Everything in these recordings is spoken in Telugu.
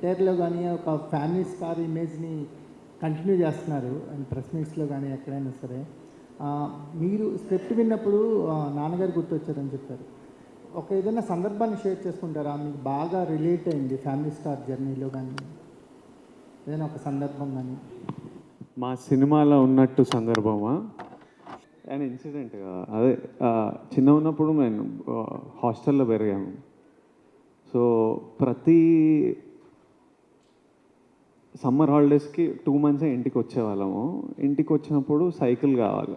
ఎన్టీఆర్లో కానీ ఒక ఫ్యామిలీ స్టార్ ఇమేజ్ని కంటిన్యూ చేస్తున్నారు అండ్ ప్రెస్ మీట్స్లో కానీ ఎక్కడైనా సరే. మీరు స్క్రిప్ట్ విన్నప్పుడు నాన్నగారు గుర్తొచ్చారని చెప్పారు. ఒక ఏదైనా సందర్భాన్ని షేర్ చేసుకుంటారా, మీకు బాగా రిలేట్ అయింది ఫ్యామిలీ స్టార్ జర్నీలో కానీ ఏదైనా ఒక సందర్భం కానీ? మా సినిమాలో ఉన్నట్టు సందర్భమా? అండ్ ఇన్సిడెంట్ అదే, చిన్న ఉన్నప్పుడు నేను హాస్టల్లో పెరిగాము. సో ప్రతి సమ్మర్ హాలిడేస్కి 2 months ఇంటికి వచ్చేవాళ్ళము. ఇంటికి వచ్చినప్పుడు సైకిల్ కావాలి,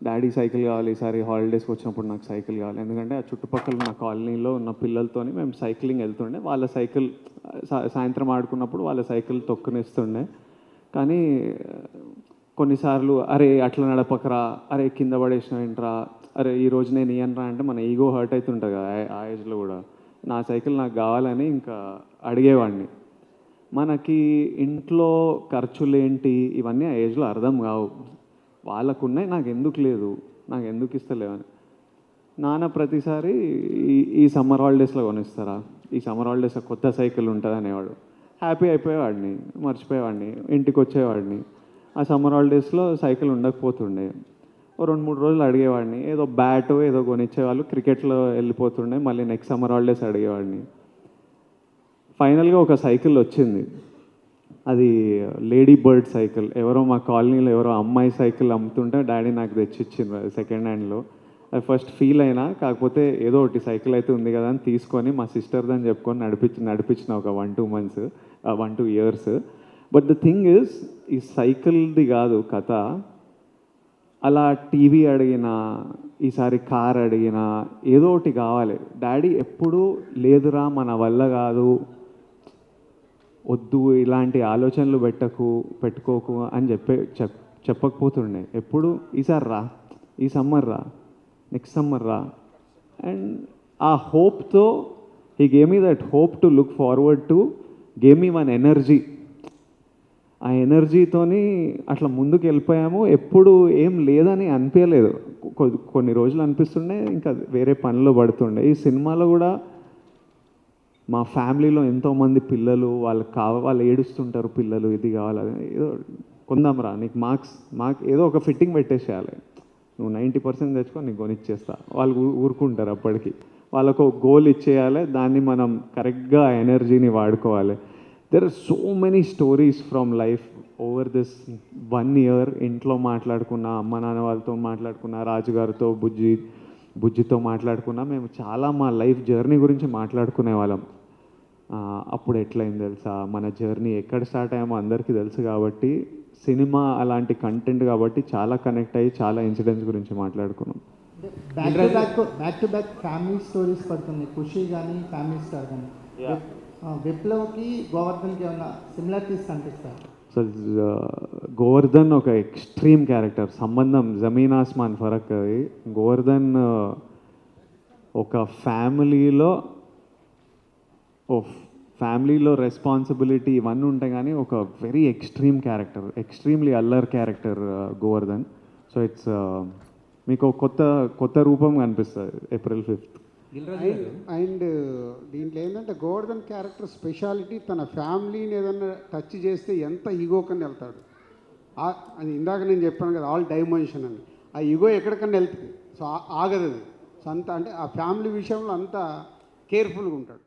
డాడీ సైకిల్ కావాలి, ఈసారి హాలిడేస్కి వచ్చినప్పుడు నాకు సైకిల్ కావాలి. ఎందుకంటే ఆ చుట్టుపక్కల ఉన్న కాలనీలో ఉన్న పిల్లలతో మేము సైక్లింగ్ వెళ్తుండే. వాళ్ళ సైకిల్ సాయంత్రం ఆడుకున్నప్పుడు వాళ్ళ సైకిల్ తొక్కునిస్తుండే. కానీ కొన్నిసార్లు అరే అట్లా నడపకరా, అరే కింద పడేసిన ఏంట్రా, అరే ఈరోజు నేను ఇయ్యనరా అంటే మన ఈగో హర్ట్ అవుతుంటుంది కదా ఆ ఏజ్లో కూడా. నా సైకిల్ నాకు కావాలని ఇంకా అడిగేవాడిని. మనకి ఇంట్లో ఖర్చులేంటి ఇవన్నీ ఆ ఏజ్లో అర్థం కావు. వాళ్ళకున్నాయి, నాకు ఎందుకు లేదు, నాకు ఎందుకు ఇస్తలేవని. నాన్న ప్రతిసారి ఈ సమ్మర్ హాలిడేస్లో కొనిస్తారా, ఈ సమ్మర్ హాలిడేస్లో కొత్త సైకిల్ ఉంటుంది అనేవాడు. హ్యాపీ అయిపోయేవాడిని, మర్చిపోయేవాడిని, ఇంటికి వచ్చేవాడిని. ఆ సమ్మర్ హాలిడేస్లో సైకిల్ ఉండకపోతుండే. 2-3 రోజులు అడిగేవాడిని, ఏదో బ్యాట్ ఏదో కొనిచ్చేవాళ్ళు, క్రికెట్లో వెళ్ళిపోతుండే. మళ్ళీ నెక్స్ట్ సమ్మర్ హాలిడేస్ అడిగేవాడిని. ఫైనల్గా ఒక సైకిల్ వచ్చింది. అది లేడీ బర్డ్ సైకిల్. ఎవరో మా కాలనీలో ఎవరో అమ్మాయి సైకిల్ అమ్ముతుంటే డాడీ నాకు తెచ్చిచ్చింది సెకండ్ హ్యాండ్లో. అది ఫస్ట్ ఫీల్ అయినా, కాకపోతే ఏదో ఒకటి సైకిల్ అయితే ఉంది కదా అని తీసుకొని మా సిస్టర్ది అని చెప్పుకొని నడిపించిన ఒక 1-2 years. But the thing is, ఈ సైకిల్ది కాదు కథ. అలా టీవీ అడిగినా, ఈసారి కార్ అడిగినా ఏదో ఒకటి కావాలి. డాడీ ఎప్పుడూ లేదురా మన వల్ల కాదు, వద్దు ఇలాంటి ఆలోచనలు పెట్టుకోకు అని చెప్పకపోతుండే. ఎప్పుడు ఈసారి రా, ఈ సమ్మర్ రా, నెక్స్ట్ సమ్మర్ రా. అండ్ ఆ హోప్తో he gave me that hope to look forward to, gave me one energy. ఆ ఎనర్జీతోని అట్లా ముందుకు వెళ్ళిపోయాము. ఎప్పుడు ఏం లేదని అనిపించలేదు. కొన్ని రోజులు అనిపిస్తుండే, ఇంకా వేరే పనిలో పడుతుండే. ఈ సినిమాలో కూడా మా ఫ్యామిలీలో ఎంతోమంది పిల్లలు వాళ్ళు ఏడుస్తుంటారు, పిల్లలు ఇది కావాలి, ఏదో కొందాంరా, నీకు మార్క్స్ ఏదో ఒక ఫిట్టింగ్ పెట్టేసేయాలి, నువ్వు 90% తెచ్చుకో, నీకు కొనిచ్చేస్తా. వాళ్ళు ఊరుకుంటారు. అప్పటికి వాళ్ళకు ఒక గోల్ ఇచ్చేయాలి, దాన్ని మనం కరెక్ట్గా ఎనర్జీని వాడుకోవాలి. There are so many stories from life over this 1 year. ఇంట్లో మాట్లాడుకున్న, అమ్మ నాన్న వాళ్ళతో మాట్లాడుకున్న, రాజుగారితో బుజ్జితో మాట్లాడుకున్నా. మేము చాలా మా లైఫ్ జర్నీ గురించి మాట్లాడుకునే వాళ్ళం. అప్పుడు ఎట్లయింది తెలుసా, మన జర్నీ ఎక్కడ స్టార్ట్ అయ్యామో అందరికీ తెలుసు. కాబట్టి సినిమా అలాంటి కంటెంట్ కాబట్టి చాలా కనెక్ట్ అయ్యి చాలా ఇన్సిడెంట్స్ గురించి మాట్లాడుకున్నాం. Back to back family stories పడుతుంది, ఖుషి కానీ ఫ్యామిలీ స్టార్ కానీ. విప్లవ్కి గోవర్ధన్కి ఏమన్నా సిమిలారిటీస్ అనిపిస్తాయి? సో గోవర్ధన్ ఒక ఎక్స్ట్రీమ్ క్యారెక్టర్, సంబంధం జమీన్ ఆస్మాన్ ఫరక్. అది గోవర్ధన్ ఒక ఫ్యామిలీలో రెస్పాన్సిబిలిటీ ఇవన్నీ ఉంటాయి, కానీ ఒక వెరీ ఎక్స్ట్రీమ్ క్యారెక్టర్, ఎక్స్ట్రీమ్లీ అల్లర్ క్యారెక్టర్ గోవర్ధన్. సో ఇట్స్ మీకు కొత్త రూపం కనిపిస్తుంది April 5th. అండ్ దీంట్లో ఏంటంటే గోవర్ధన్ క్యారెక్టర్ స్పెషాలిటీ, తన ఫ్యామిలీని ఏదన్నా టచ్ చేస్తే ఎంత ఈగోకని వెళ్తాడు. అది ఇందాక నేను చెప్పాను కదా, ఆల్ డైమెన్షన్ అని. ఆ ఈగో ఎక్కడికన్నా వెళ్తుంది. సో ఆగదు అది. సో అంత అంటే ఆ ఫ్యామిలీ విషయంలో అంతా కేర్ఫుల్గా ఉంటాడు.